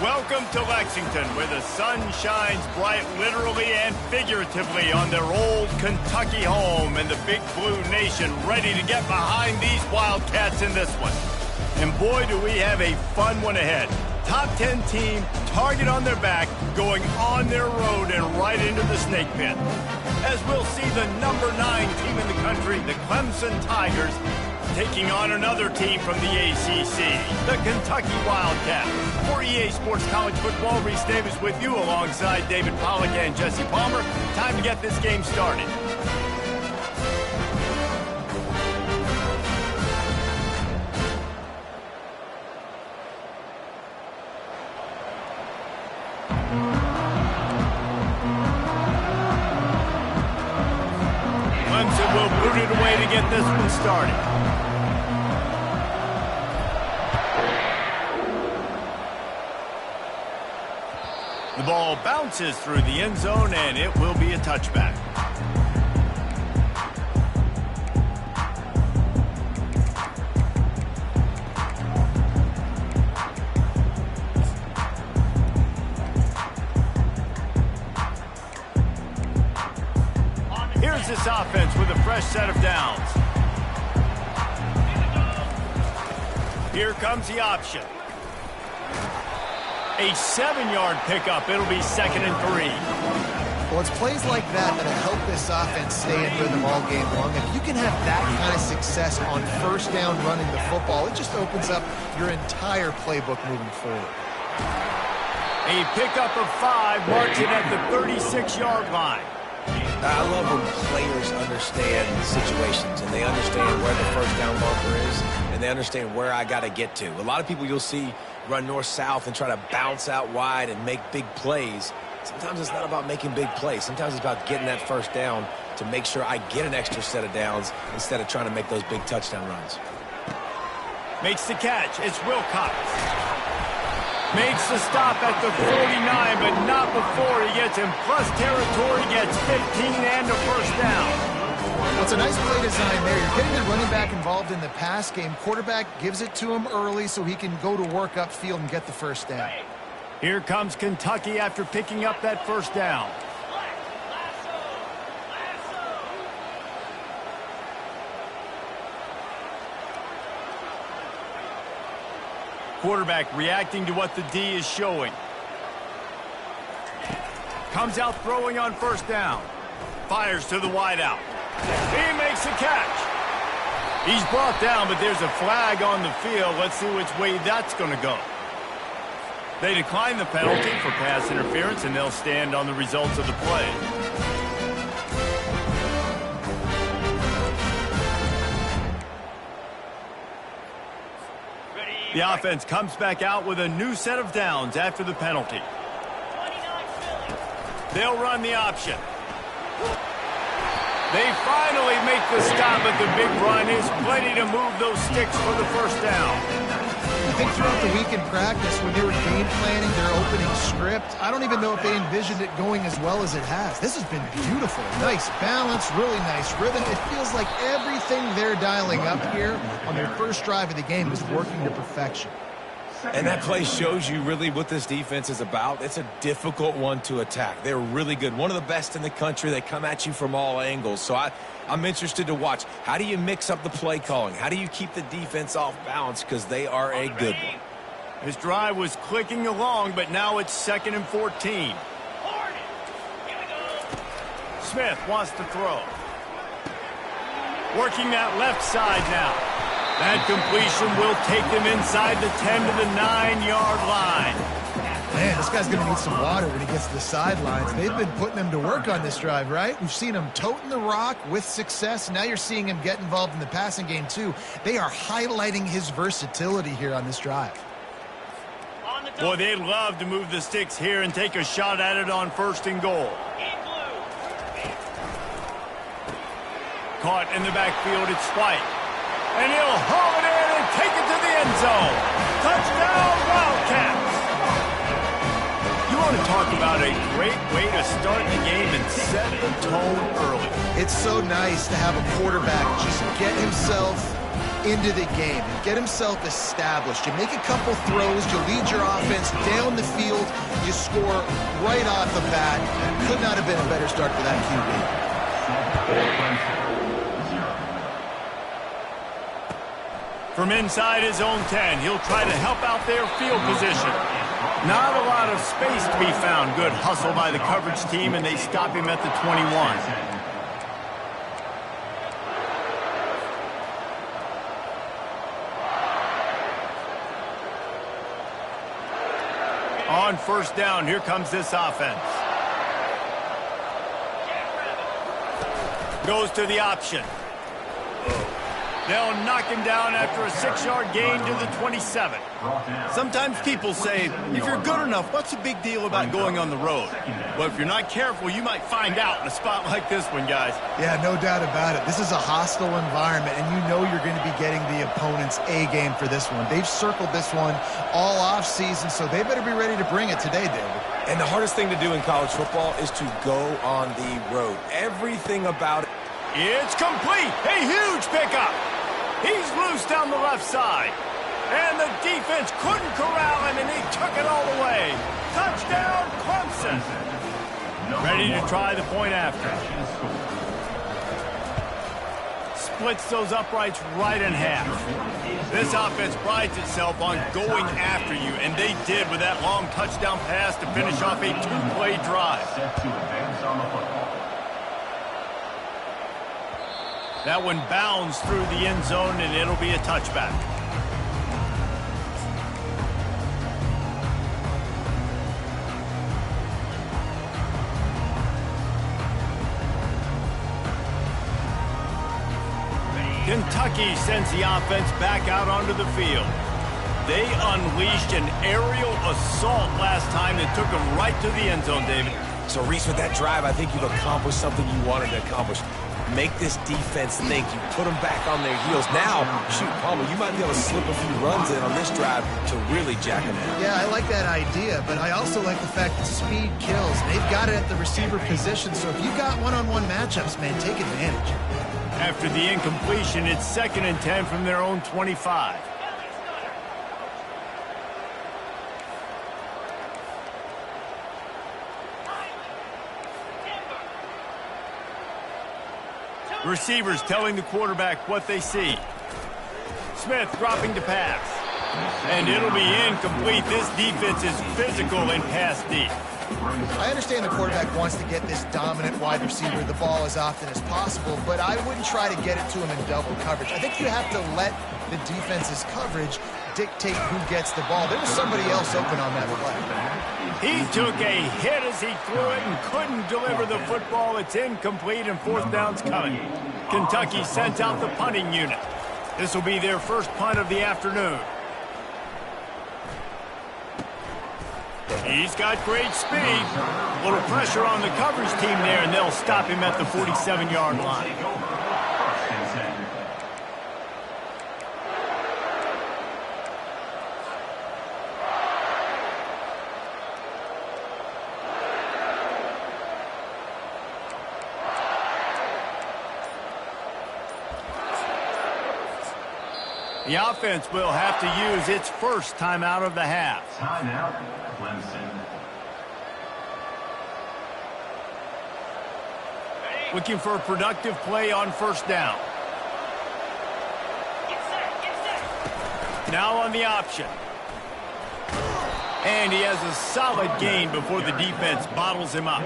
Welcome to Lexington, where the sun shines bright literally and figuratively on their old Kentucky home, and the Big Blue Nation ready to get behind these Wildcats in this one. And boy, do we have a fun one ahead. Top 10 team, target on their back, going on their road and right into the snake pit. As we'll see the number 9 team in the country, the Clemson Tigers, taking on another team from the ACC, the Kentucky Wildcats. For EA Sports College Football, Reese Davis with you alongside David Pollack and Jesse Palmer. Time to get this game started. Clemson will boot it away to get this one started. The ball bounces through the end zone, and it will be a touchback. Here's this offense with a fresh set of downs. Here comes the option. A 7-yard pickup. It'll be 2nd and 3. Well, it's plays like that that'll help this offense stay in rhythm all game long. If you can have that kind of success on first down running the football, it just opens up your entire playbook moving forward. A pickup of 5 marks it at the 36-yard line. I love when players understand situations and they understand where the first down marker is and they understand where I got to get to. A lot of people you'll see run north-south and try to bounce out wide and make big plays. Sometimes it's not about making big plays. Sometimes it's about getting that first down to make sure I get an extra set of downs instead of trying to make those big touchdown runs. Makes the catch. It's Wilcox. Makes the stop at the 49, but not before he gets in plus territory, gets 15 and a first down. Well, it's a nice play design there. You're getting the running back involved in the pass game. Quarterback gives it to him early so he can go to work upfield and get the first down. Here comes Kentucky after picking up that first down. Quarterback reacting to what the D is showing. Comes out throwing on first down. Fires to the wideout. He makes a catch. He's brought down, but there's a flag on the field. Let's see which way that's going to go. They decline the penalty for pass interference, and they'll stand on the results of the play. The offense comes back out with a new set of downs after the penalty. They'll run the option. They finally make the stop, but the big run is plenty to move those sticks for the first down. I think throughout the week in practice, when they were game planning their opening script, I don't even know if they envisioned it going as well as it has. This has been beautiful. Nice balance, really nice rhythm. It feels like everything they're dialing up here on their first drive of the game is working to perfection. And that play shows you really what this defense is about. It's a difficult one to attack. They're really good. One of the best in the country. They come at you from all angles. So I'm interested to watch. How do you mix up the play calling? How do you keep the defense off balance? Because they are a good one. His drive was clicking along, but now it's 2nd and 14. Smith wants to throw. Working that left side now. That completion will take them inside the 10 to the 9-yard line. Man, this guy's going to need some water when he gets to the sidelines. They've been putting him to work on this drive, right? We've seen him toting the rock with success. Now you're seeing him get involved in the passing game, too. They are highlighting his versatility here on this drive. Boy, they'd love to move the sticks here and take a shot at it on 1st and goal. Caught in the backfield, it's White. And he'll haul it in and take it to the end zone. Touchdown, Wildcats. You want to talk about a great way to start the game and set the tone early. It's so nice to have a quarterback just get himself into the game and get himself established. You make a couple throws, you lead your offense down the field, you score right off the bat. Could not have been a better start for that QB. From inside his own 10, he'll try to help out their field position. Not a lot of space to be found. Good hustle by the coverage team, and they stop him at the 21. On first down, here comes this offense. Goes to the option. They'll knock him down after a 6-yard gain to the 27. Sometimes people say, if you're good enough, what's the big deal about going on the road? Well, if you're not careful, you might find out in a spot like this one, guys. Yeah, no doubt about it. This is a hostile environment, and you know you're going to be getting the opponent's A game for this one. They've circled this one all offseason, so they better be ready to bring it today, David. And the hardest thing to do in college football is to go on the road. Everything about it. It's complete. A huge pickup. He's loose down the left side. And the defense couldn't corral him, and he took it all the way. Touchdown, Clemson. Ready to try the point after. Splits those uprights right in half. This offense prides itself on going after you, and they did with that long touchdown pass to finish off a 2-play drive. That one bounds through the end zone, and it'll be a touchback. Kentucky sends the offense back out onto the field. They unleashed an aerial assault last time that took them right to the end zone, David. So, Reese, with that drive, I think you've accomplished something you wanted to accomplish. Make this defense think. You put them back on their heels. Now, shoot, Palmer, you might be able to slip a few runs in on this drive to really jack them in. Yeah, I like that idea, but I also like the fact that speed kills. They've got it at the receiver position, so if you've got one-on-one matchups, man, take advantage. After the incompletion, it's 2nd and 10 from their own 25. Receivers telling the quarterback what they see. Smith dropping to pass. And it'll be incomplete. This defense is physical and pass deep. I understand the quarterback wants to get this dominant wide receiver the ball as often as possible, but I wouldn't try to get it to him in double coverage. I think you have to let the defense's coverage dictate who gets the ball. There was somebody else open on that play. He took a hit as he threw it and couldn't deliver the football. It's incomplete and 4th down's coming. Kentucky sent out the punting unit. This will be their first punt of the afternoon. He's got great speed. A little pressure on the coverage team there, and they'll stop him at the 47-yard line. The offense will have to use its first timeout of the half. Timeout, Clemson. Looking for a productive play on first down. Now on the option. And he has a solid gain before the defense bottles him up.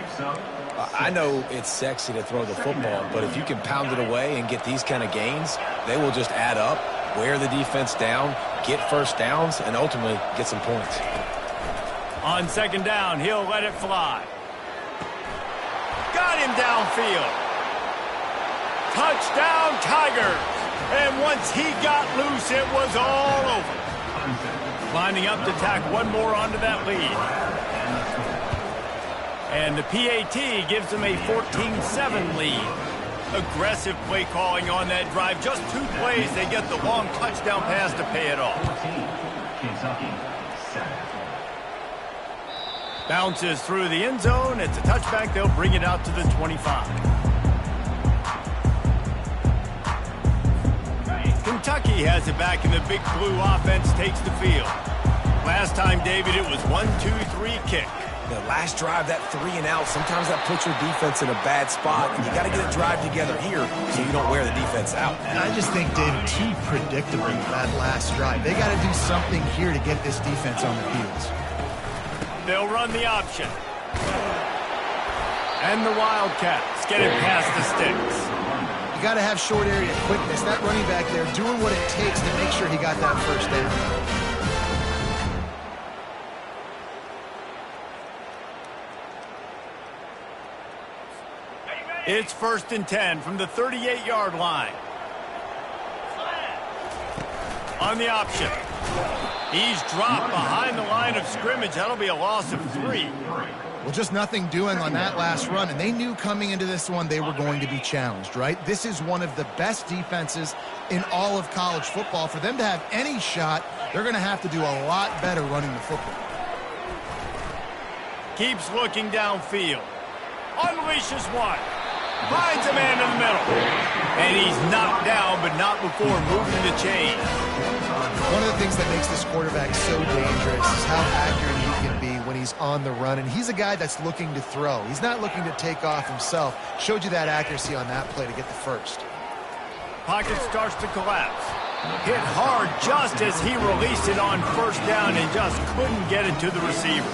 I know it's sexy to throw the football, but if you can pound it away and get these kind of gains, they will just add up, wear the defense down, get first downs, and ultimately get some points. On second down, he'll let it fly. Got him downfield. Touchdown, Tigers. And once he got loose, it was all over. Lining up to tack one more onto that lead. And the PAT gives them a 14-7 lead. Aggressive play calling on that drive. Just 2 plays, they get the long touchdown pass to pay it off. Kentucky, 7. Bounces through the end zone. It's a touchback. They'll bring it out to the 25. Kentucky has it back, and the Big Blue offense takes the field. Last time, David, it was 1-2-3 kick. The last drive, that 3 and out, sometimes that puts your defense in a bad spot. And you got to get a drive together here so you don't wear the defense out. I just think, David, too predictable that last drive. They got to do something here to get this defense on their heels. They'll run the option. And the Wildcats get it past the sticks. You got to have short area quickness. That running back there doing what it takes to make sure he got that first down. It's 1st and 10 from the 38-yard line. On the option. He's dropped behind the line of scrimmage. That'll be a loss of 3. Well, just nothing doing on that last run, and they knew coming into this one they were going to be challenged, right? This is one of the best defenses in all of college football. For them to have any shot, they're going to have to do a lot better running the football. Keeps looking downfield. Unleashes one. Finds a man in the middle. And he's knocked down, but not before moving the chain. One of the things that makes this quarterback so dangerous is how accurate he can be when he's on the run. And he's a guy that's looking to throw. He's not looking to take off himself. Showed you that accuracy on that play to get the first. Pocket starts to collapse. Hit hard just as he released it on 1st down and just couldn't get it to the receiver.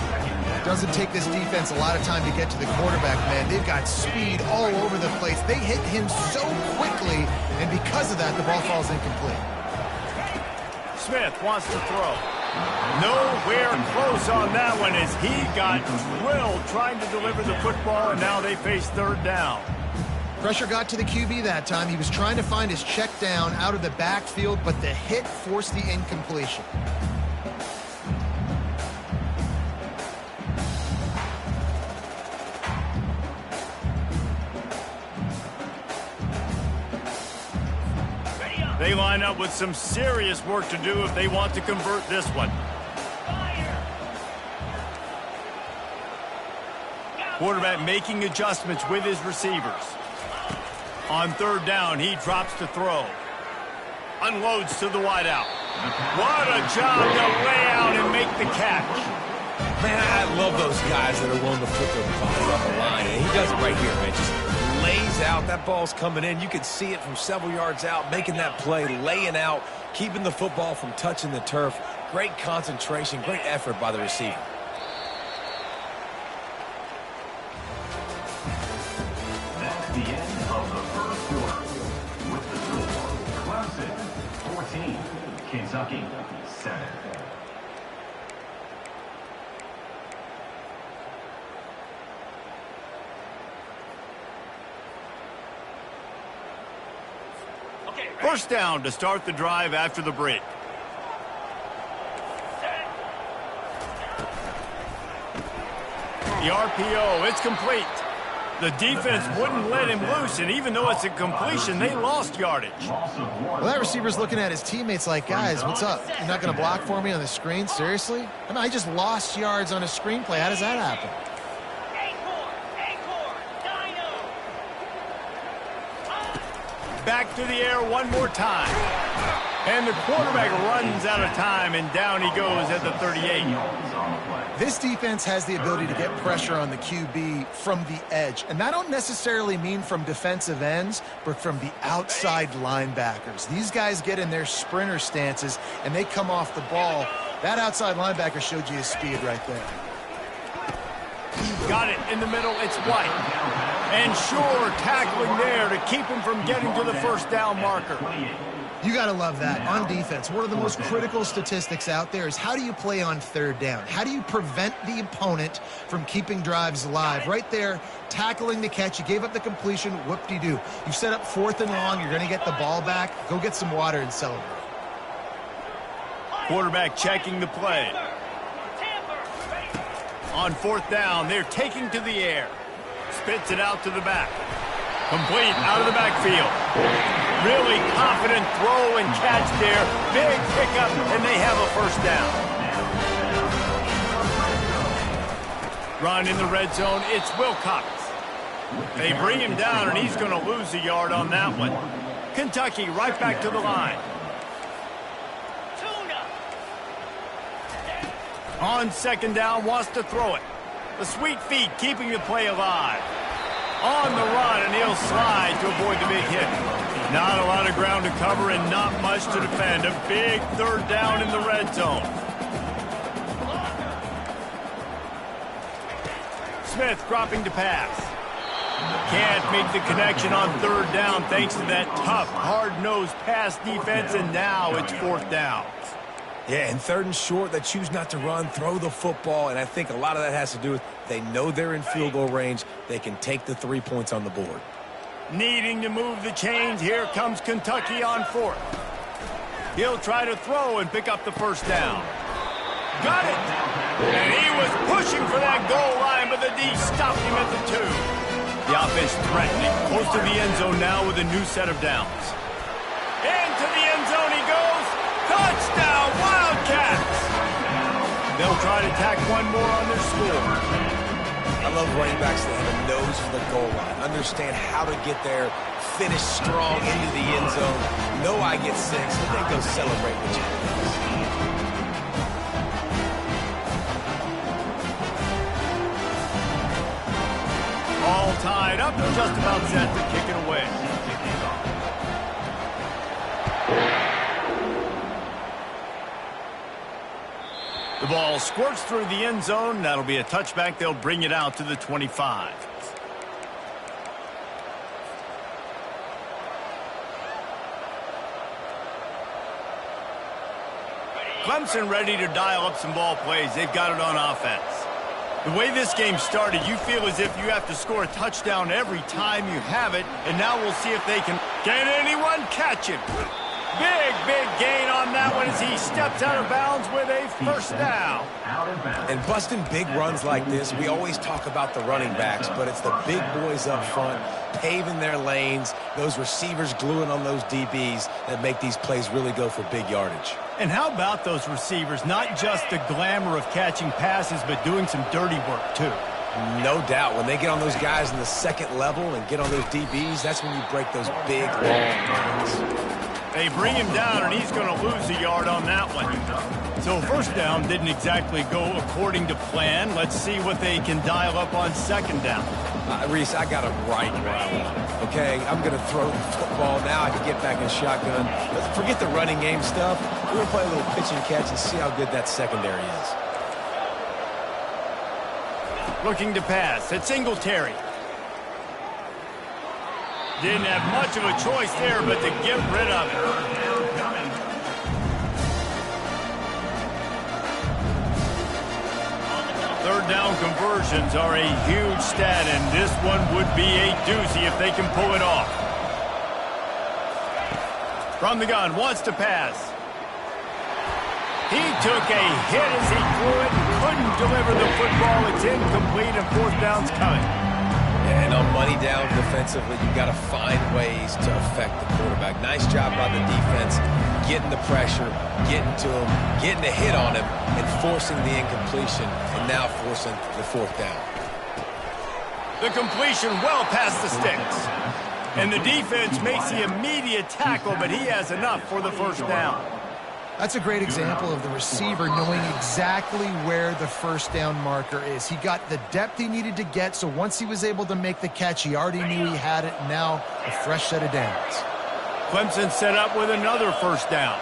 Doesn't take this defense a lot of time to get to the quarterback, man. They've got speed all over the place. They hit him so quickly, and because of that, the ball falls incomplete. Smith wants to throw. Nowhere close on that one as he got drilled trying to deliver the football, and now they face 3rd down. Pressure got to the QB that time. He was trying to find his check down out of the backfield, but the hit forced the incompletion. They line up with some serious work to do if they want to convert this one. Quarterback making adjustments with his receivers. On 3rd down, he drops to throw. Unloads to the wideout. What a job to lay out and make the catch. Man, I love those guys that are willing to put their body on the line. And he does it right here, man. Just lays out. That ball's coming in. You can see it from several yards out, making that play, laying out, keeping the football from touching the turf. Great concentration, great effort by the receiver. That's the end of the first quarter. With the score, Clemson 14, Kentucky 7. First down to start the drive after the break. The RPO, it's complete. The defense wouldn't let him loose, and even though it's a completion, they lost yardage. Well, that receiver's looking at his teammates like, guys, what's up? You're not going to block for me on the screen? Seriously? I mean, I just lost yards on a screenplay. How does that happen? Back to the air one more time. And the quarterback runs out of time, and down he goes at the 38. This defense has the ability to get pressure on the QB from the edge. And I don't necessarily mean from defensive ends, but from the outside linebackers. These guys get in their sprinter stances, and they come off the ball. That outside linebacker showed you his speed right there. Got it in the middle. It's White. And sure, tackling there to keep him from getting to the first down marker. You got to love that. On defense, one of the most critical statistics out there is how do you play on 3rd down? How do you prevent the opponent from keeping drives alive? Right there, tackling the catch. You gave up the completion. Whoop-de-doo. You set up 4th and long. You're going to get the ball back. Go get some water and celebrate. Quarterback checking the play. On 4th down, they're taking to the air. Spits it out to the back. Complete out of the backfield. Really confident throw and catch there. Big pickup, and they have a first down. Run in the red zone. It's Wilcox. They bring him down, and he's going to lose a yard on that one. Kentucky right back to the line. On second down, wants to throw it. The sweet feet keeping the play alive. On the run, and he'll slide to avoid the big hit. Not a lot of ground to cover and not much to defend. A big third down in the red zone. Smith dropping to pass. Can't make the connection on third down thanks to that tough, hard-nosed pass defense, and now it's fourth down. Yeah, and third and short, they choose not to run, throw the football, and I think a lot of that has to do with they know they're in field goal range. They can take the 3 points on the board. Needing to move the chains, here comes Kentucky on fourth. He'll try to throw and pick up the first down. Got it! And he was pushing for that goal line, but the D stopped him at the 2. The offense threatening, close to the end zone now with a new set of downs. Into the end zone he goes. Touchdown, Wildcats! They'll try to tack one more on their score. I love running backs that have a nose for the goal line, understand how to get there, finish strong into the end zone, know I get 6, and then go celebrate with champions. All tied up, just about set to kick it away. The ball squirts through the end zone. That'll be a touchback. They'll bring it out to the 25. Clemson ready to dial up some ball plays. They've got it on offense. The way this game started, you feel as if you have to score a touchdown every time you have it, and now we'll see if they can. Can anyone catch him? Big gain on that one as he steps out of bounds with a first down. And busting big runs like this, we always talk about the running backs, but it's the big boys up front, paving their lanes, those receivers gluing on those DBs that make these plays really go for big yardage. And how about those receivers? Not just the glamour of catching passes, but doing some dirty work, too. No doubt. When they get on those guys in the second level and get on those DBs, that's when you break those big, long runs. They bring him down, and he's going to lose a yard on that one. So first down didn't exactly go according to plan. Let's see what they can dial up on second down. Reese, I got him right where I want him. Okay, I'm going to throw the football. Now I can get back in shotgun. Let's forget the running game stuff. We're going to play a little pitch and catch and see how good that secondary is. Looking to pass. It's Singletary. Didn't have much of a choice there, but to get rid of it. Third down conversions are a huge stat, and this one would be a doozy if they can pull it off. From the gun, wants to pass. He took a hit as he threw it, couldn't deliver the football. It's incomplete, and fourth down's coming. And on money down defensively, you've got to find ways to affect the quarterback. Nice job by the defense, getting the pressure, getting to him, getting a hit on him, and forcing the incompletion, and now forcing the fourth down. The completion well past the sticks. And the defense makes the immediate tackle, but he has enough for the first down. That's a great example of the receiver knowing exactly where the first down marker is. He got the depth he needed to get, so once he was able to make the catch, he already knew he had it. Now a fresh set of downs. Clemson set up with another first down.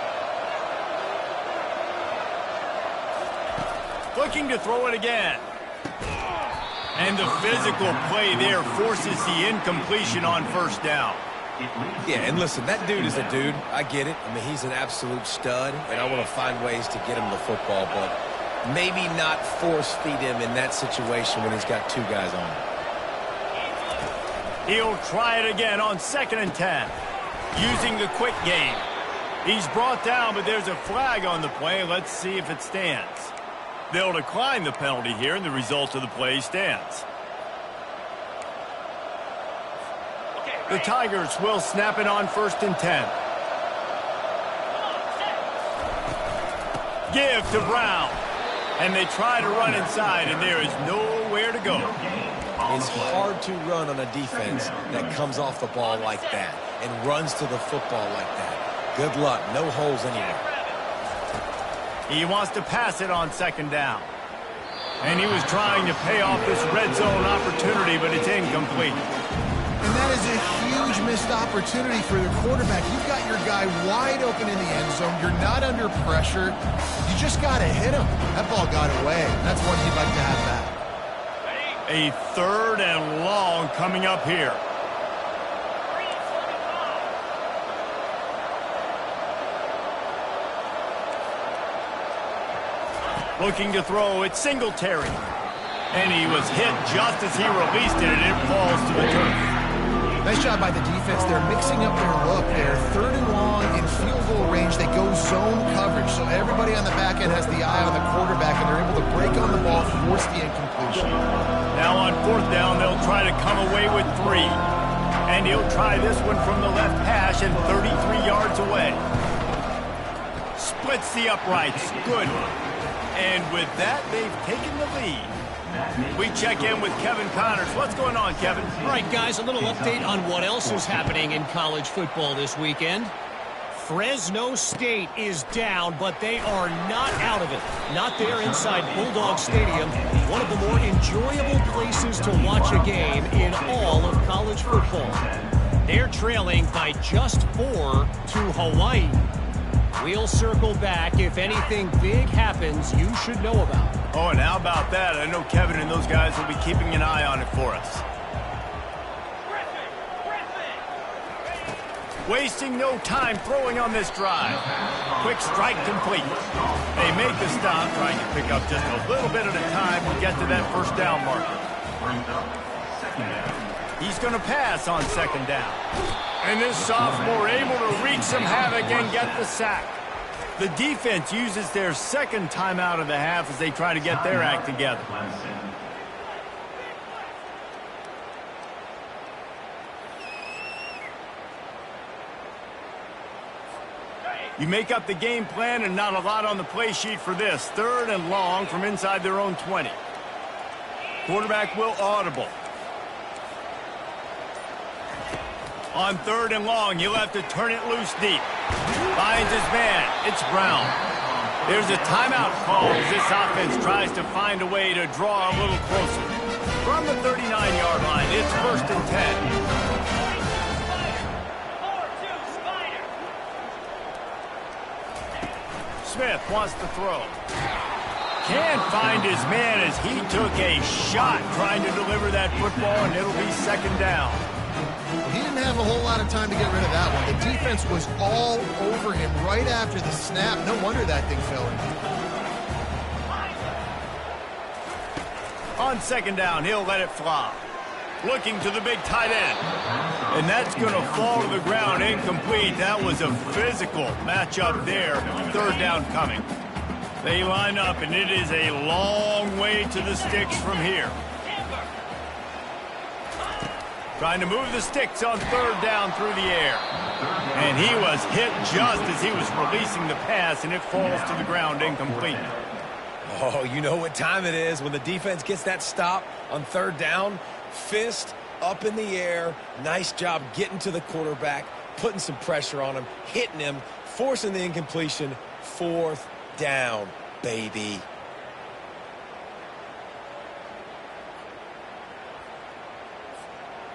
Looking to throw it again. And the physical play there forces the incompletion on first down. Yeah, and listen, that dude is a dude. I get it. I mean, he's an absolute stud, and I want to find ways to get him the football, but maybe not force-feed him in that situation when he's got two guys on him. He'll try it again on 2nd and 10. Using the quick game. He's brought down, but there's a flag on the play. Let's see if it stands. They'll decline the penalty here, and the result of the play stands. The Tigers will snap it on 1st and 10. Give to Brown. And they try to run inside, and there is nowhere to go. It's hard to run on a defense that comes off the ball like that and runs to the football like that. Good luck. No holes anywhere. He wants to pass it on second down. And he was trying to pay off this red zone opportunity, but it's incomplete. And that is a huge missed opportunity for the quarterback. You've got your guy wide open in the end zone. You're not under pressure. You just got to hit him. That ball got away. That's one he'd like to have back. A 3rd and long coming up here. Looking to throw, it's Singletary. And he was hit just as he released it, and it falls to the turf. Nice job by the defense. They're mixing up their look. They're 3rd and long in field goal range. They go zone coverage, so everybody on the back end has the eye on the quarterback, and they're able to break on the ball, force the incompletion. Now on 4th down, they'll try to come away with 3. And he'll try this one from the left hash and 33 yards away. Splits the uprights. Good. And with that, they've taken the lead. We check in with Kevin Connors. What's going on, Kevin? All right, guys, a little update on what else is happening in college football this weekend. Fresno State is down, but they are not out of it. Not there inside Bulldog Stadium, one of the more enjoyable places to watch a game in all of college football. They're trailing by just 4 to Hawaii. We'll circle back if anything big happens you should know about. Oh, and how about that? I know Kevin and those guys will be keeping an eye on it for us. Wasting no time throwing on this drive. Quick strike complete. They make the stop, trying to pick up just a little bit at a time to get to that 1st down marker. He's going to pass on 2nd down. And this sophomore able to wreak some havoc and get the sack. The defense uses their 2nd timeout of the half as they try to get their act together. You make up the game plan and not a lot on the play sheet for this. 3rd and long from inside their own 20. Quarterback will audible. On 3rd and long, he'll have to turn it loose deep. Finds his man. It's Brown. There's a timeout call as this offense tries to find a way to draw a little closer. From the 39-yard line, it's 1st and 10. Smith wants to throw. Can't find his man as he took a shot trying to deliver that football, and it'll be 2nd down. He didn't have a whole lot of time to get rid of that one. The defense was all over him right after the snap. No wonder that thing fell in. On 2nd down, he'll let it fly. Looking to the big tight end. And that's going to fall to the ground incomplete. That was a physical matchup there. 3rd down coming. They line up, and it is a long way to the sticks from here. Trying to move the sticks on 3rd down through the air. And he was hit just as he was releasing the pass, and it falls to the ground incomplete. Oh, you know what time it is when the defense gets that stop on 3rd down. Fist up in the air. Nice job getting to the quarterback, putting some pressure on him, hitting him, forcing the incompletion. 4th down, baby.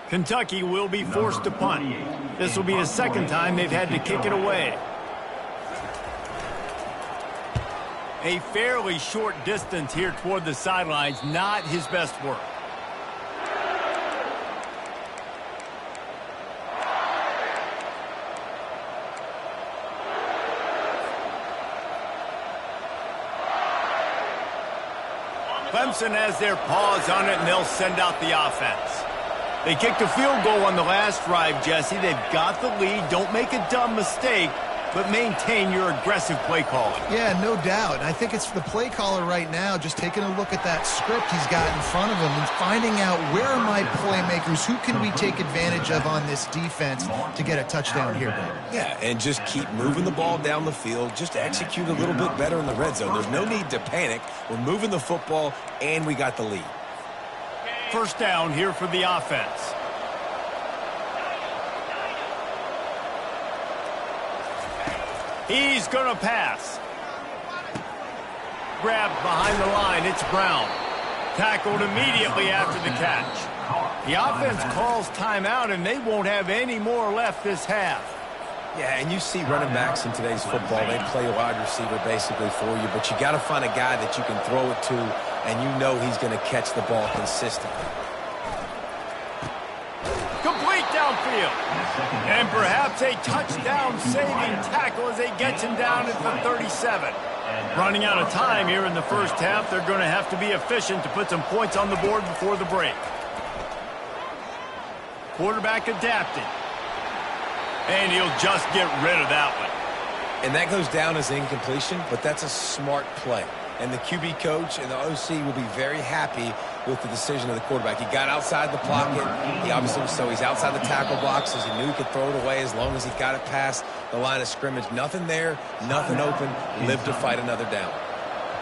Kentucky will be forced to punt. This will be the 2nd time they've had to kick it away. A fairly short distance here toward the sidelines, not his best work. Clemson has their paws on it, and they'll send out the offense. They kicked a field goal on the last drive, Jesse. They've got the lead. Don't make a dumb mistake, but maintain your aggressive play calling. Yeah, no doubt. I think it's the play caller right now just taking a look at that script he's got in front of him and finding out where are my playmakers, who can we take advantage of on this defense to get a touchdown here, Brandon. Yeah, and just keep moving the ball down the field. Just execute a little bit better in the red zone. There's no need to panic. We're moving the football, and we got the lead. 1st down here for the offense. He's going to pass. grabbed behind the line. It's Brown. Tackled immediately after the catch. The offense calls timeout, and they won't have any more left this half. Yeah, and you see running backs in today's football, they play a wide receiver basically for you, but you got to find a guy that you can throw it to, and you know he's going to catch the ball consistently. Complete downfield. And perhaps a touchdown-saving tackle as they gets him down at the 37. Running out of time here in the first half, they're going to have to be efficient to put some points on the board before the break. Quarterback adapted. And he'll just get rid of that one. And that goes down as incompletion, but that's a smart play. And the QB coach and the OC will be very happy with the decision of the quarterback. He got outside the pocket. He obviously, so he's outside the tackle boxes. He knew he could throw it away as long as he got it past the line of scrimmage. Nothing there, nothing open. Live to fight another down.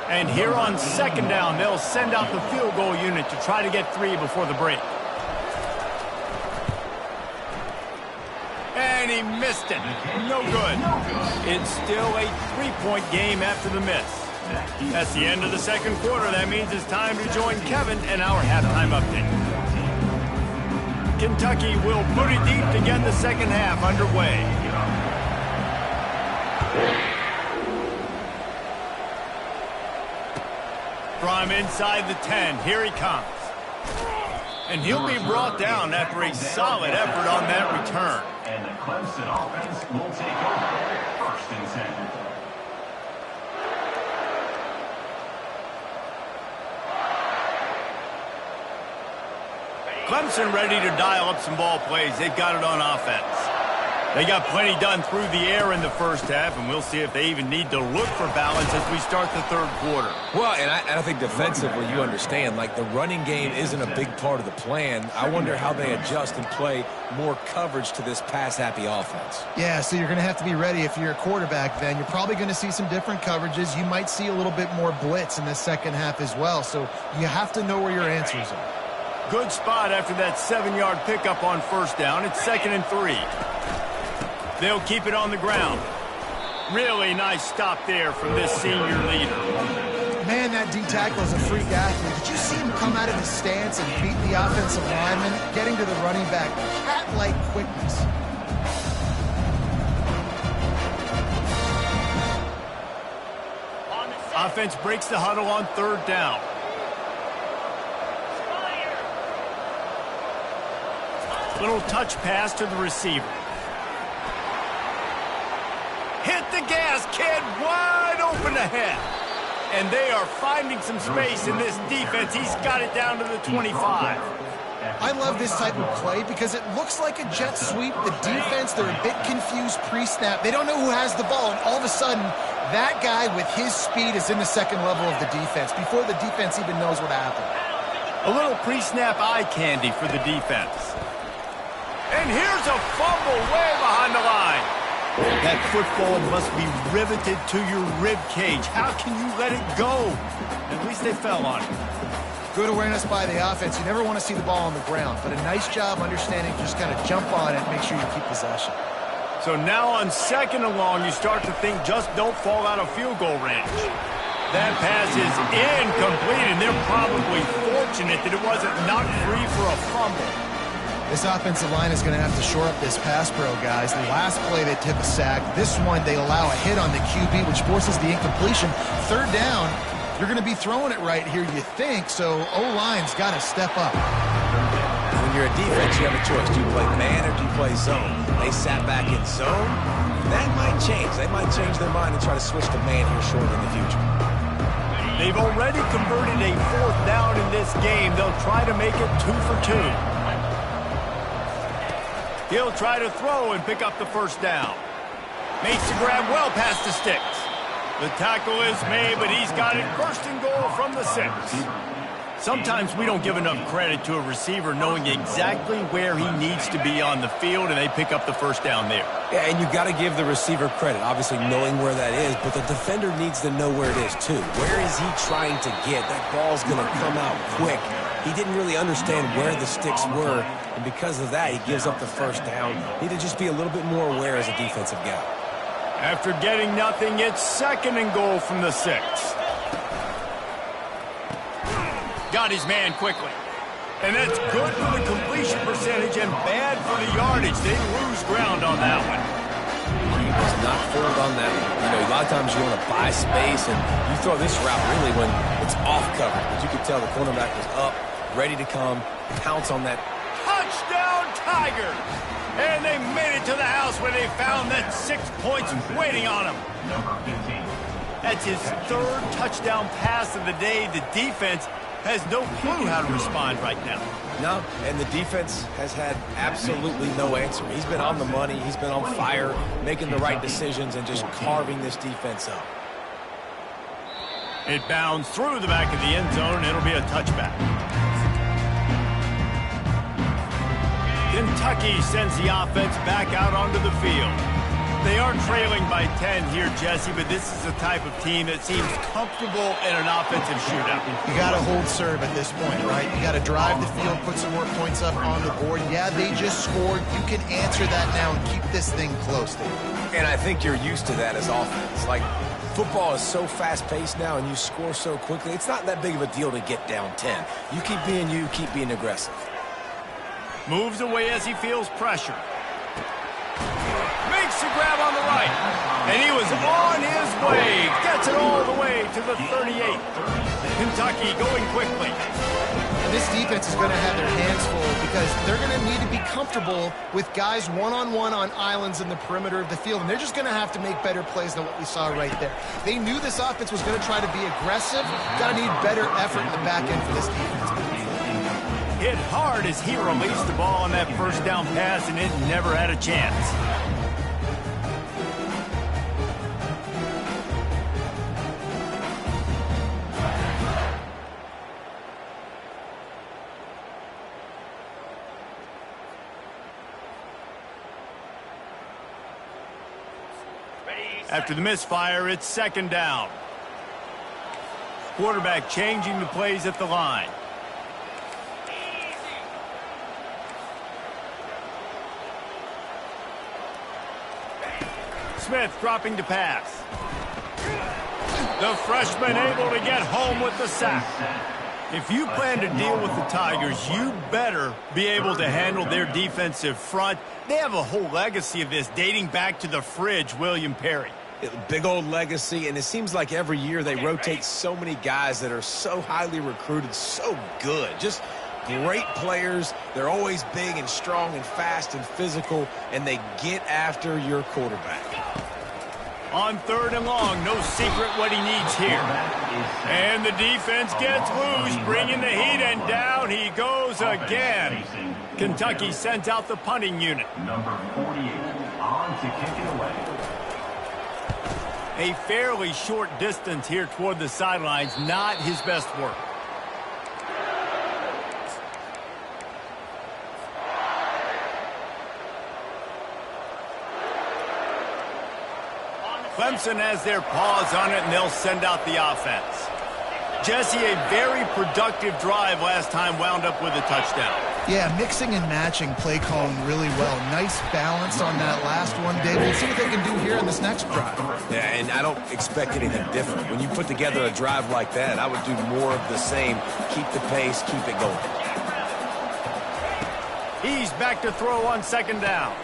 And here on second down, they'll send out the field goal unit to try to get 3 before the break. And he missed it. No good. It's still a 3-point game after the miss. That's the end of the second quarter. That means it's time to join Kevin and our halftime update. Kentucky will put it deep to get the second half underway. From inside the 10, here he comes. And he'll be brought down after a solid effort on that return. And the Clemson offense will take over 1st and 10. Clemson ready to dial up some ball plays. They've got it on offense. They got plenty done through the air in the first half, and we'll see if they even need to look for balance as we start the third quarter. Well, and I think defensively, you understand, like the running game isn't a big part of the plan. I wonder how they adjust and play more coverage to this pass-happy offense. Yeah, so you're going to have to be ready if you're a quarterback then. You're probably going to see some different coverages. You might see a little bit more blitz in the second half as well, so you have to know where your answers are. Good spot after that 7-yard pickup on first down. It's 2nd and 3. They'll keep it on the ground. Really nice stop there from this senior leader. Man, that D-tackle is a freak athlete. Did you see him come out of his stance and beat the offensive lineman, getting to the running back? Cat-like quickness. Offense breaks the huddle on third down. Little touch pass to the receiver. Hit the gas, kid. Wide open ahead. And they are finding some space in this defense. He's got it down to the 25. I love this type of play because it looks like a jet sweep. The defense, they're a bit confused pre-snap. They don't know who has the ball, and all of a sudden, that guy with his speed is in the second level of the defense before the defense even knows what happened. A little pre-snap eye candy for the defense. And here's a fumble way behind the line. That football must be riveted to your rib cage. How can you let it go? At least they fell on it. Good awareness by the offense. You never want to see the ball on the ground, but a nice job understanding to just kind of jump on it and make sure you keep possession. So now on 2nd and long, you start to think just don't fall out of field goal range. That pass is incomplete, and they're probably fortunate that it wasn't knocked free for a fumble. This offensive line is going to have to shore up this pass pro, guys. The last play, they took a sack. This one, they allow a hit on the QB, which forces the incompletion. Third down, you're going to be throwing it right here, you think, so O-line's got to step up. When you're a defense, you have a choice. Do you play man or do you play zone? They sat back in zone. That might change. They might change their mind and try to switch to man here shortly in the future. They've already converted a 4th down in this game. They'll try to make it 2 for 2. He'll try to throw and pick up the first down. Makes the grab well past the sticks. The tackle is made, but he's got it 1st and goal from the 6. Sometimes we don't give enough credit to a receiver knowing exactly where he needs to be on the field, and they pick up the first down there. Yeah, and you got to give the receiver credit, obviously knowing where that is, but the defender needs to know where it is too. Where is he trying to get? That ball's going to come out quick. He didn't really understand where the sticks were, and because of that, he gives up the first down. Need to just be a little bit more aware as a defensive guy. After getting nothing, it's 2nd and goal from the 6. got his man quickly. And that's good for the completion percentage and bad for the yardage. They lose ground on that one. He was not fooled on that one. You know, a lot of times you want to buy space, and you throw this route really when it's off cover. But you could tell the cornerback was up, ready to come, pounce on that. Touchdown, Tigers! And they made it to the house where they found that 6 points waiting on them. Number 15. That's his third touchdown pass of the day. The defense has no clue how to respond right now. No, and the defense has had absolutely no answer. He's been on the money. He's been on fire, making the right decisions, and just carving this defense up. It bounds through the back of the end zone. It'll be a touchback. Kentucky sends the offense back out onto the field. They are trailing by 10 here, Jesse, but this is the type of team that seems comfortable in an offensive shootout. You got to hold serve at this point, right? You got to drive the field, put some more points up on the board. Yeah, they just scored. You can answer that now and keep this thing close, David. And I think you're used to that as offense. Like, football is so fast-paced now, and you score so quickly. It's not that big of a deal to get down 10. You keep being you, keep being aggressive. Moves away as he feels pressure. Makes the grab on the right. And he was on his way. Gets it all the way to the 38. Kentucky going quickly. And this defense is going to have their hands full because they're going to need to be comfortable with guys one-on-one on islands in the perimeter of the field. And they're just going to have to make better plays than what we saw right there. They knew this offense was going to try to be aggressive. Got to need better effort in the back end for this defense. Hit hard as he released the ball on that first down pass, and it never had a chance. After the misfire, it's second down. Quarterback changing the plays at the line. Smith dropping to pass. The freshman able to get home with the sack. If you plan to deal with the Tigers, you better be able to handle their defensive front. They have a whole legacy of this dating back to the fridge, William Perry. Big old legacy, and it seems like every year they rotate so many guys that are so highly recruited, so good. Just great players. They're always big and strong and fast and physical, and they get after your quarterback. On third and long, no secret what he needs here. And the defense gets loose, bringing the heat, and down he goes again. Kentucky sends out the punting unit. Number 48 on to kick it away. A fairly short distance here toward the sidelines, not his best work. Clemson has their paws on it, and they'll send out the offense. Jesse, a very productive drive last time, wound up with a touchdown. Yeah, mixing and matching play calling really well. Nice balance on that last one, David. We'll see what they can do here in this next drive. Yeah, and I don't expect anything different. When you put together a drive like that, I would do more of the same. Keep the pace, keep it going. He's back to throw on second down.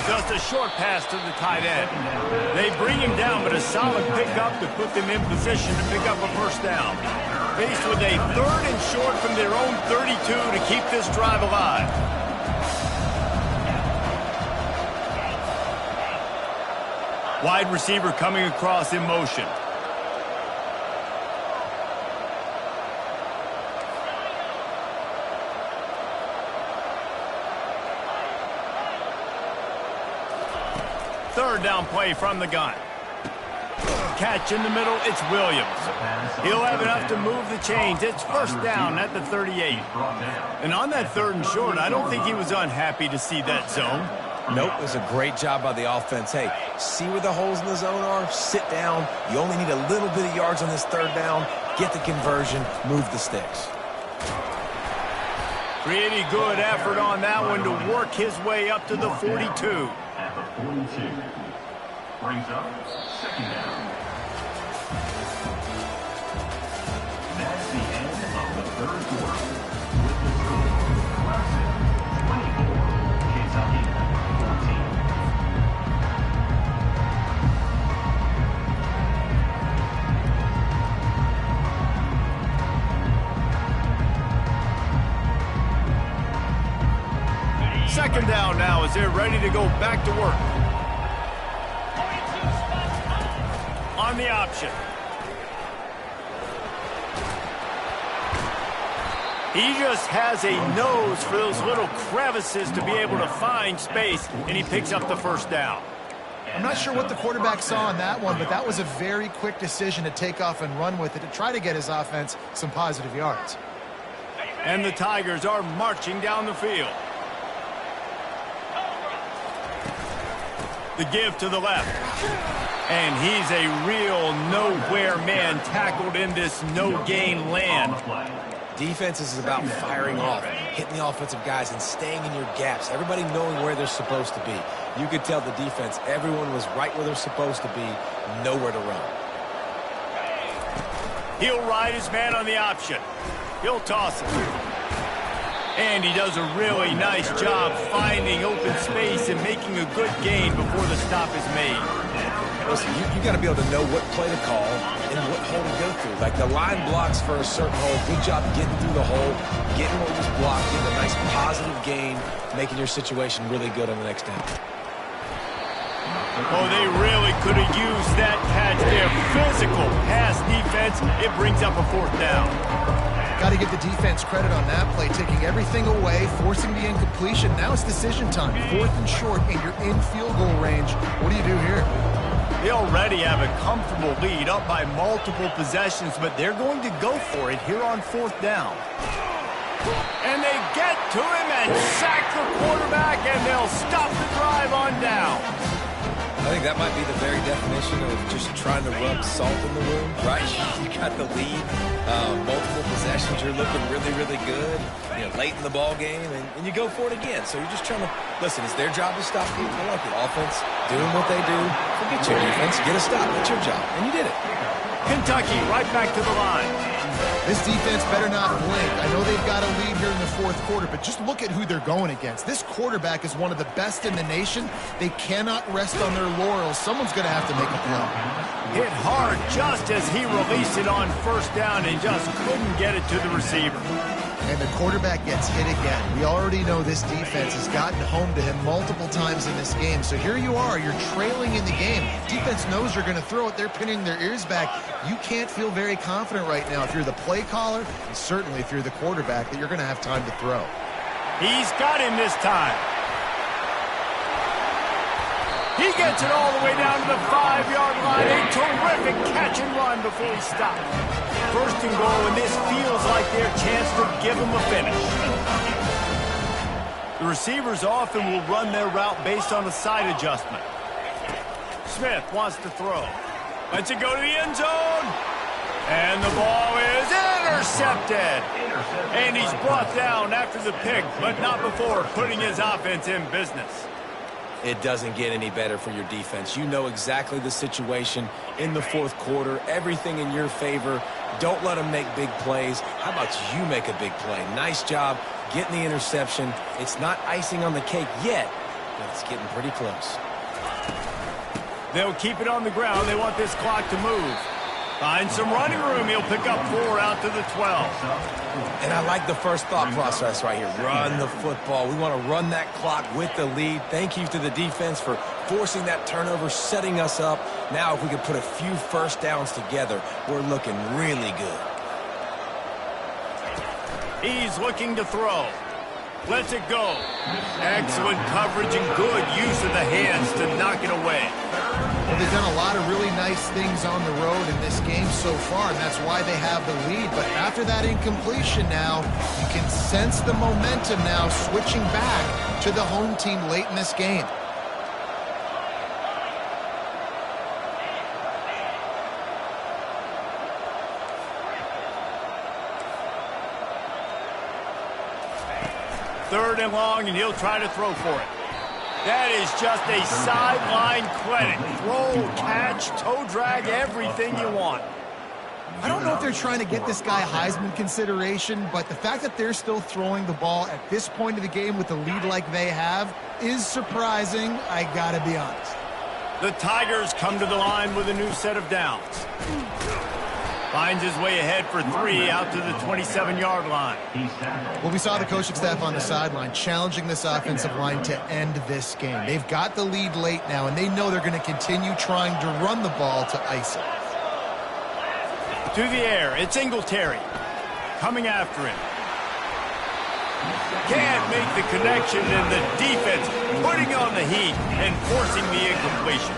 Just a short pass to the tight end. They bring him down, but a solid pickup to put them in position to pick up a first down. Faced with a third and short from their own 32 to keep this drive alive. Wide receiver coming across in motion. Third down play from the gun. Catch in the middle, it's Williams. He'll have enough to move the chains. It's first down at the 38. And on that third and short, I don't think he was unhappy to see that zone. Nope, it was a great job by the offense. Hey, see where the holes in the zone are? Sit down. You only need a little bit of yards on this third down. Get the conversion, move the sticks. Pretty good effort on that one to work his way up to the 42. At the 42. Brings up second down. That's the end of the third quarter with the score, Clemson 24, Kentucky 14. Second down now as they're ready to go back to work. On the option. He just has a nose for those little crevices to be able to find space, and he picks up the first down. I'm not sure what the quarterback saw on that one, but that was a very quick decision to take off and run with it to try to get his offense some positive yards. And the Tigers are marching down the field. The give to the left. And he's a real nowhere man tackled in this no-gain land. Defense is about firing off, hitting the offensive guys, and staying in your gaps. Everybody knowing where they're supposed to be. You could tell the defense, everyone was right where they're supposed to be, nowhere to run. He'll ride his man on the option. He'll toss it. And he does a really nice job finding open space and making a good gain before the stop is made. Listen, you got to be able to know what play to call and what hole to go through. Like the line blocks for a certain hole. Good job getting through the hole, getting what was blocked, getting a nice positive gain, making your situation really good on the next down. Oh, they really could have used that catch there. Physical pass defense. It brings up a fourth down. Got to give the defense credit on that play, taking everything away, forcing the incompletion. Now it's decision time. 4th and short, and you're in field goal range. What do you do here? They already have a comfortable lead, up by multiple possessions, but they're going to go for it here on 4th down. And they get to him and sack the quarterback, and they'll stop the drive on down. I think that might be the very definition of just trying to rub salt in the wound, right? You got the lead, multiple possessions, you're looking really, really good, late in the ball game, and you go for it again. So you're just trying to, listen, it's their job to stop you. I like the offense doing what they do. Forget your defense, get a stop, that's your job, and you did it. Kentucky right back to the line. This defense better not blink. I know they've got a lead here in the 4th quarter, but just look at who they're going against. This quarterback is one of the best in the nation. They cannot rest on their laurels. Someone's going to have to make a play. Hit hard just as he released it on 1st down and just couldn't get it to the receiver. And the quarterback gets hit again. We already know this defense has gotten home to him multiple times in this game. So here you are, you're trailing in the game. Defense knows you're going to throw it. They're pinning their ears back. You can't feel very confident right now if you're the play caller, and certainly if you're the quarterback, that you're going to have time to throw. He's got him this time. He gets it all the way down to the 5-yard line. A terrific catch and run before he stopped. 1st and goal, and this feels like their chance to give him a finish. The receivers often will run their route based on a side adjustment. Smith wants to throw. Lets it go to the end zone. And the ball is intercepted. And he's brought down after the pick, but not before putting his offense in business. It doesn't get any better for your defense. You know exactly the situation in the 4th quarter, everything in your favor. Don't let them make big plays. How about you make a big play? Nice job getting the interception. It's not icing on the cake yet, but it's getting pretty close. They'll keep it on the ground. They want this clock to move. Find some running room. He'll pick up 4 out to the 12. And I like the first thought process right here. Run the football. We want to run that clock with the lead. Thank you to the defense for forcing that turnover, setting us up. Now if we could put a few first downs together, we're looking really good. He's looking to throw. Lets it go. Excellent coverage and good use of the hands to knock it away. Well, they've done a lot of really nice things on the road in this game so far, and that's why they have the lead. But after that incompletion now, you can sense the momentum now switching back to the home team late in this game. Third and long, and he'll try to throw for it. That is just a sideline credit. Throw, catch, toe drag, everything you want. I don't know if they're trying to get this guy Heisman consideration, but the fact that they're still throwing the ball at this point of the game with the lead like they have is surprising, I gotta be honest. The Tigers come to the line with a new set of downs. Finds his way ahead for 3 out to the 27-yard line. Well, we saw the coaching staff on the sideline challenging this offensive line to end this game. They've got the lead late now, and they know they're going to continue trying to run the ball to ice it. To the air, it's Singletary. Coming after him. Can't make the connection, and the defense putting on the heat and forcing the incompletion.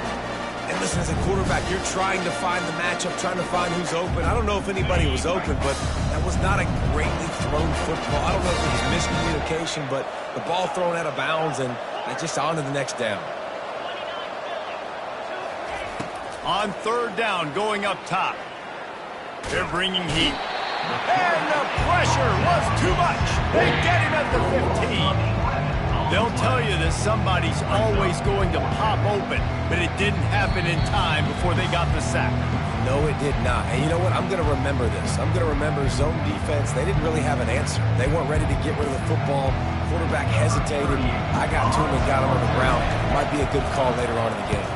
And listen, as a quarterback, you're trying to find the matchup, trying to find who's open. I don't know if anybody was open, but that was not a greatly thrown football. I don't know if it was miscommunication, but the ball thrown out of bounds and just on to the next down. On 3rd down, going up top. They're bringing heat. And the pressure was too much. They get him at the 15. They'll tell you that somebody's always going to pop open, but it didn't happen in time before they got the sack. No, it did not. And you know what? I'm going to remember this. I'm going to remember zone defense. They didn't really have an answer. They weren't ready to get rid of the football. Quarterback hesitated. I got to him and got him on the ground. Might be a good call later on in the game.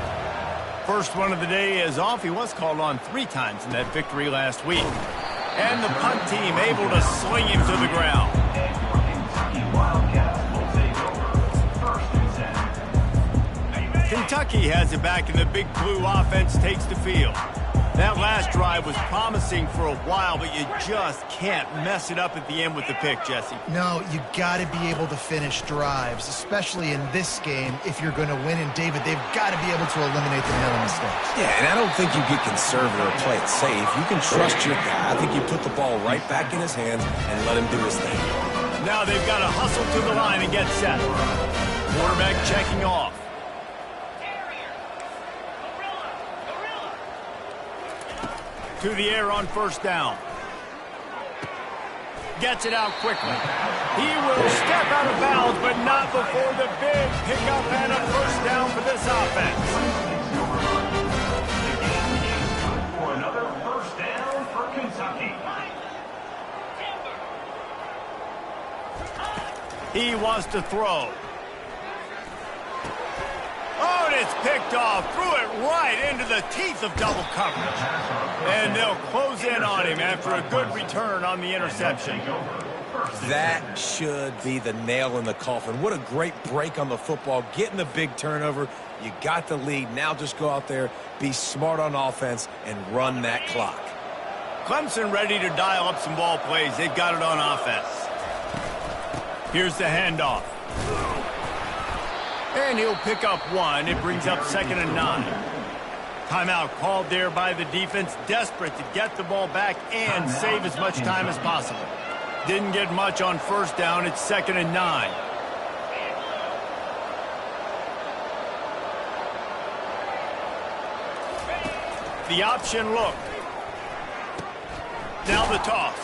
First one of the day is off. He was called on 3 times in that victory last week. And the punt team able to sling him to the ground. Kentucky has it back, and the Big Blue offense takes the field. That last drive was promising for a while, but you just can't mess it up at the end with the pick, Jesse. No, you got to be able to finish drives, especially in this game if you're going to win. And, David, they've got to be able to eliminate the mental mistakes. Yeah, and I don't think you get conservative or play it safe. You can trust your guy. I think you put the ball right back in his hands and let him do his thing. Now they've got to hustle to the line and get set. Quarterback checking off. To the air on 1st down. Gets it out quickly. He will step out of bounds, but not before the big pickup and a 1st down for this offense. For another 1st down for Kentucky. He wants to throw. Oh, and it's picked off. Threw it right into the teeth of double coverage. And they'll close in on him after a good return on the interception. That should be the nail in the coffin. What a great break on the football. Getting the big turnover. You got the lead. Now just go out there, be smart on offense, and run that clock. Clemson ready to dial up some ball plays. They've got it on offense. Here's the handoff. And he'll pick up 1. It brings up 2nd and 9. Timeout called there by the defense, desperate to get the ball back and save as much time as possible. Didn't get much on 1st down. It's 2nd and 9. The option look. Now the toss.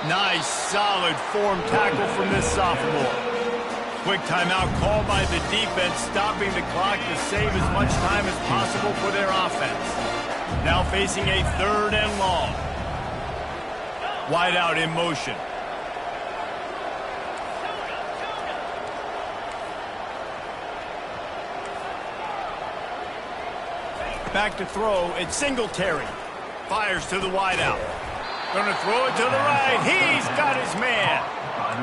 Nice, solid form tackle from this sophomore. Quick timeout called by the defense, stopping the clock to save as much time as possible for their offense. Now facing a 3rd and long. Wide out in motion. Back to throw, it's Singletary. Fires to the wide out. Gonna throw it to the right. He's got his man.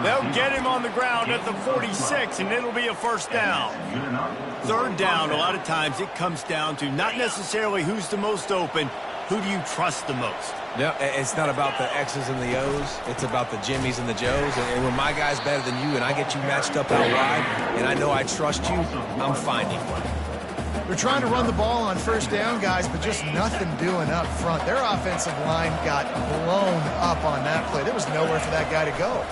They'll get him on the ground at the 46, and it'll be a 1st down. 3rd down, a lot of times it comes down to not necessarily who's the most open, who do you trust the most? Yeah, it's not about the X's and the O's. It's about the Jimmies and the Joes. And when my guy's better than you and I get you matched up out wide and I know I trust you, I'm finding one. They're trying to run the ball on 1st down, guys, but just nothing doing up front. Their offensive line got blown up on that play. There was nowhere for that guy to go.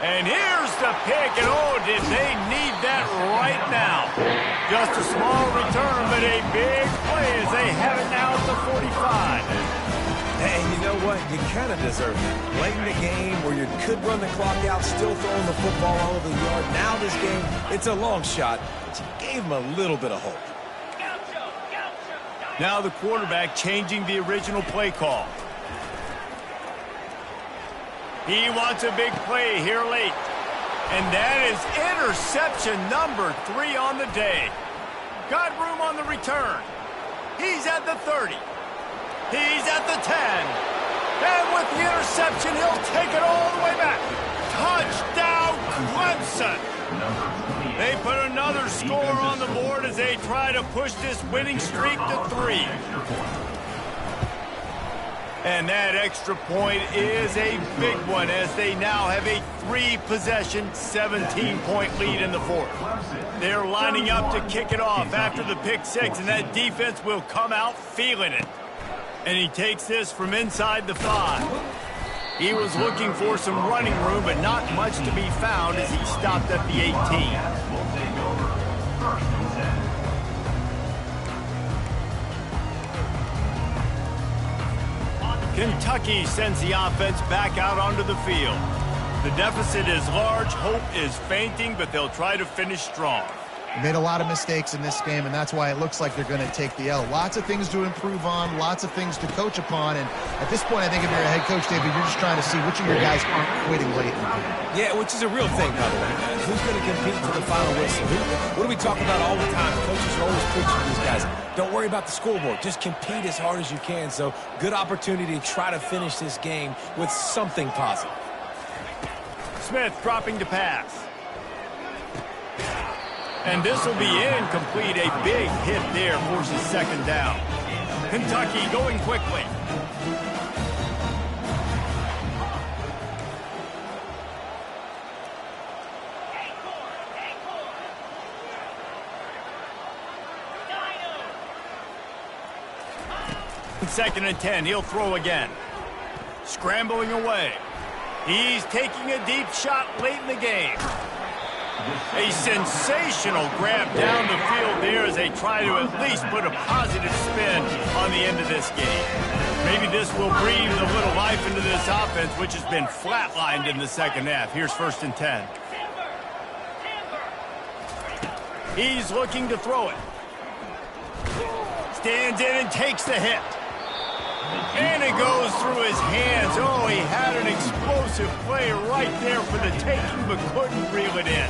And here's the pick, and oh, did they need that right now. Just a small return, but a big play as they have it now at the 45. And you know what? You kind of deserve it. Late in the game where you could run the clock out, still throwing the football all over the yard. Now this game, it's a long shot, but you gave them a little bit of hope. Now the quarterback changing the original play call. He wants a big play here late. And that is interception number 3 on the day. Got room on the return. He's at the 30. He's at the 10. And with the interception, he'll take it all the way back. Touchdown, Clemson. They put another score on the board as they try to push this winning streak to 3. And that extra point is a big one as they now have a 3-possession, 17-point lead in the fourth. They're lining up to kick it off after the pick 6, and that defense will come out feeling it. And he takes this from inside the 5. He was looking for some running room, but not much to be found as he stopped at the 18. Kentucky sends the offense back out onto the field. The deficit is large, hope is fainting, but they'll try to finish strong. They made a lot of mistakes in this game, and that's why it looks like they're going to take the L. Lots of things to improve on, lots of things to coach upon, and at this point, I think if you're a head coach, David, you're just trying to see which of your guys aren't quitting late in the game. Yeah, which is a real thing, by the way, man. Who's going to compete to the final whistle? What do we talk about all the time? Coaches are always preaching to these guys. Don't worry about the scoreboard. Just compete as hard as you can. So, good opportunity to try to finish this game with something positive. Smith dropping to pass. And this will be incomplete. A big hit there forces second down. Kentucky going quickly. Second and 10. He'll throw again. Scrambling away. He's taking a deep shot late in the game. A sensational grab down the field there as they try to at least put a positive spin on the end of this game. Maybe this will breathe a little life into this offense, which has been flatlined in the second half. Here's 1st and 10. He's looking to throw it. Stands in and takes the hit. And it goes through his hands. Oh, he had an explosive play right there for the taking, but couldn't reel it in.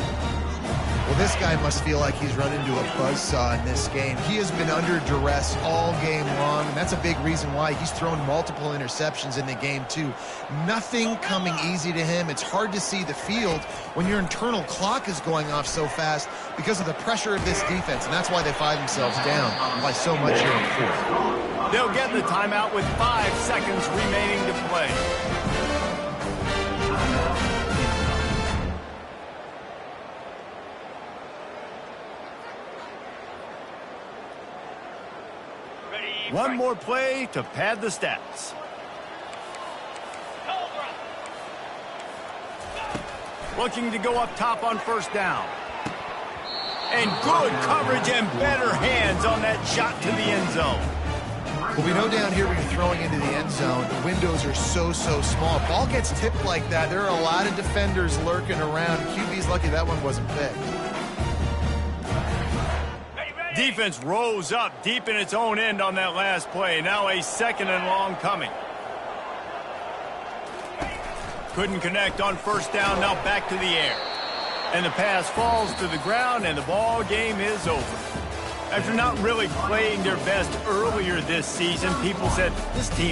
Well, this guy must feel like he's run into a buzzsaw in this game. He has been under duress all game long, and that's a big reason why he's thrown multiple interceptions in the game, too. Nothing coming easy to him. It's hard to see the field when your internal clock is going off so fast because of the pressure of this defense, and that's why they find themselves down by so much here in the fourth. They'll get the timeout with 5 seconds remaining to play. One more play to pad the stats. Looking to go up top on 1st down. And good coverage and better hands on that shot to the end zone. Well, we know down here when you're throwing into the end zone, the windows are so small. Ball gets tipped like that, there are a lot of defenders lurking around. QB's lucky that one wasn't picked. Defense rose up deep in its own end on that last play. Now a 2nd and long coming. Couldn't connect on 1st down, now back to the air. And the pass falls to the ground, and the ball game is over. After not really playing their best earlier this season, people said, this team